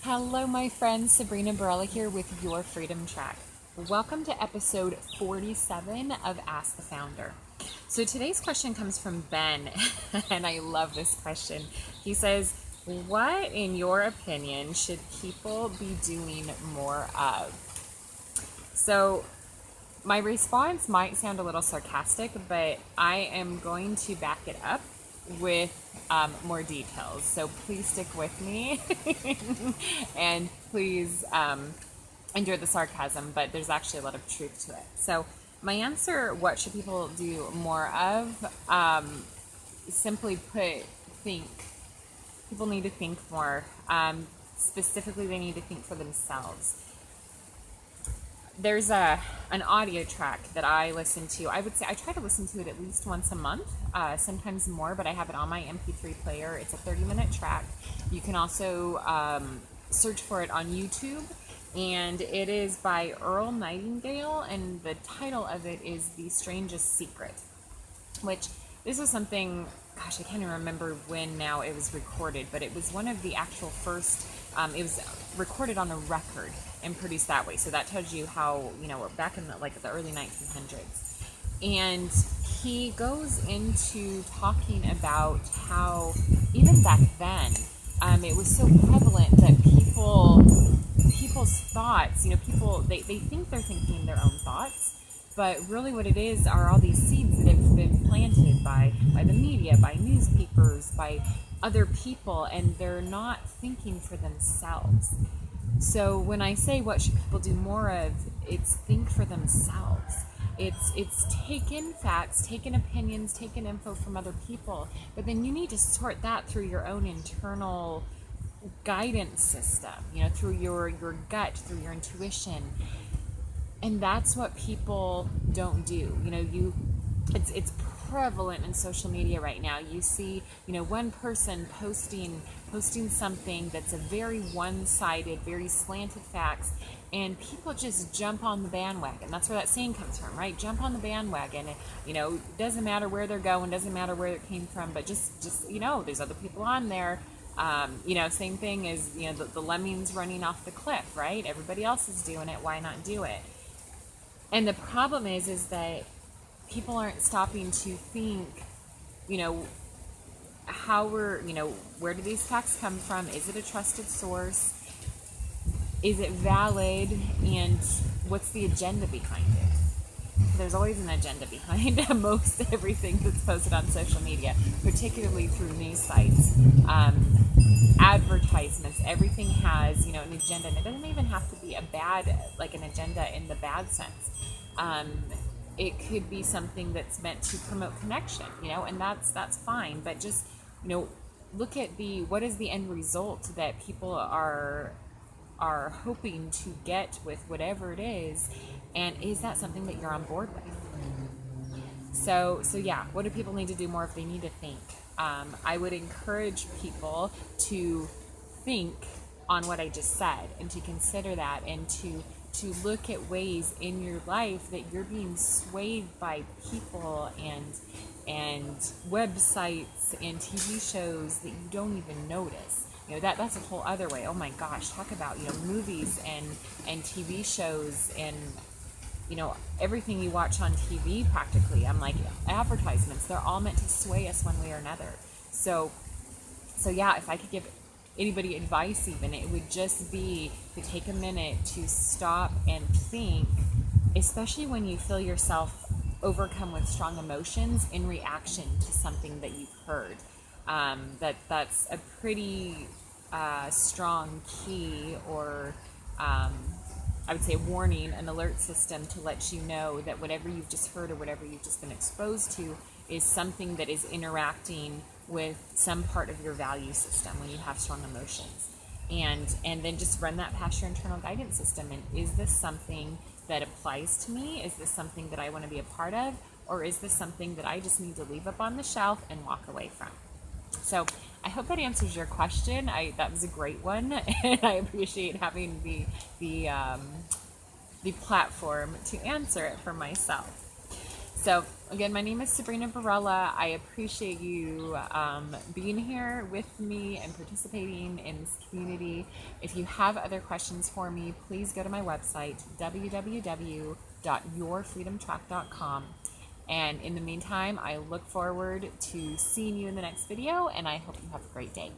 Hello, my friends. Sabrina Barella here with Your Freedom Track. Welcome to episode 47 of Ask the Founder. So today's question comes from Ben, and I love this question. He says, what, in your opinion, should people be doing more of? So my response might sound a little sarcastic, but I am going to back it up with more details. So please stick with me and please endure the sarcasm, but there's actually a lot of truth to it. So my answer, what should people do more of? Simply put, think. People need to think more. Specifically, they need to think for themselves. There's an audio track that I listen to. I would say I try to listen to it at least once a month, sometimes more, but I have it on my MP3 player. It's a 30-minute track. You can also search for it on YouTube, and it is by Earl Nightingale, and the title of it is The Strangest Secret, which this was something, gosh, I can't even remember when now it was recorded, but it was one of the actual first, it was recorded on a record and produced that way. So that tells you how, back in the early 1900s. And he goes into talking about how even back then, it was so prevalent that people's thoughts, they think they're thinking their own thoughts, but really what it is are all these seeds that have been planted by the media, by newspapers, by other people, and they're not thinking for themselves. So when I say what should people do more of, it's think for themselves. It's take in facts, take in opinions, take in info from other people, but then you need to sort that through your own internal guidance system, through your gut, through your intuition. And that's what people don't do. It's prevalent in social media right now. You see, one person posting something that's a very one-sided, very slanted facts, and people just jump on the bandwagon. That's where that saying comes from, right? Jump on the bandwagon. It doesn't matter where they're going, doesn't matter where it came from, but just there's other people on there. Same thing as, the lemmings running off the cliff, right? Everybody else is doing it. Why not do it? And the problem is that people aren't stopping to think, how where do these facts come from? Is it a trusted source? Is it valid? And what's the agenda behind it? There's always an agenda behind most everything that's posted on social media, particularly through news sites. Advertisements, everything has, an agenda, and it doesn't even have to be an agenda in the bad sense. It could be something that's meant to promote connection, and that's fine, but just, look at what is the end result that people are hoping to get with whatever it is, and is that something that you're on board with? So yeah, what do people need to do more if they need to think? I would encourage people to think on what I just said, and to consider that, and to look at ways in your life that you're being swayed by people and websites and TV shows that you don't even notice. That's a whole other way. Oh my gosh, talk about, movies and TV shows and everything you watch on TV practically. I'm like, advertisements, they're all meant to sway us one way or another. So yeah, if I could give anybody advice even, it would just be to take a minute to stop and think, especially when you feel yourself overcome with strong emotions in reaction to something that you've heard. That's a pretty strong key, or I would say a warning, an alert system to let you know that whatever you've just heard or whatever you've just been exposed to is something that is interacting with some part of your value system when you have strong emotions. And then just run that past your internal guidance system. And is this something that applies to me? Is this something that I want to be a part of? Or is this something that I just need to leave up on the shelf and walk away from? So I hope that answers your question. That was a great one, and I appreciate having the platform to answer it for myself. So again, my name is Sabrina Barella. I appreciate you being here with me and participating in this community. If you have other questions for me, please go to my website, www.yourfreedomtrack.com. And in the meantime, I look forward to seeing you in the next video, and I hope you have a great day.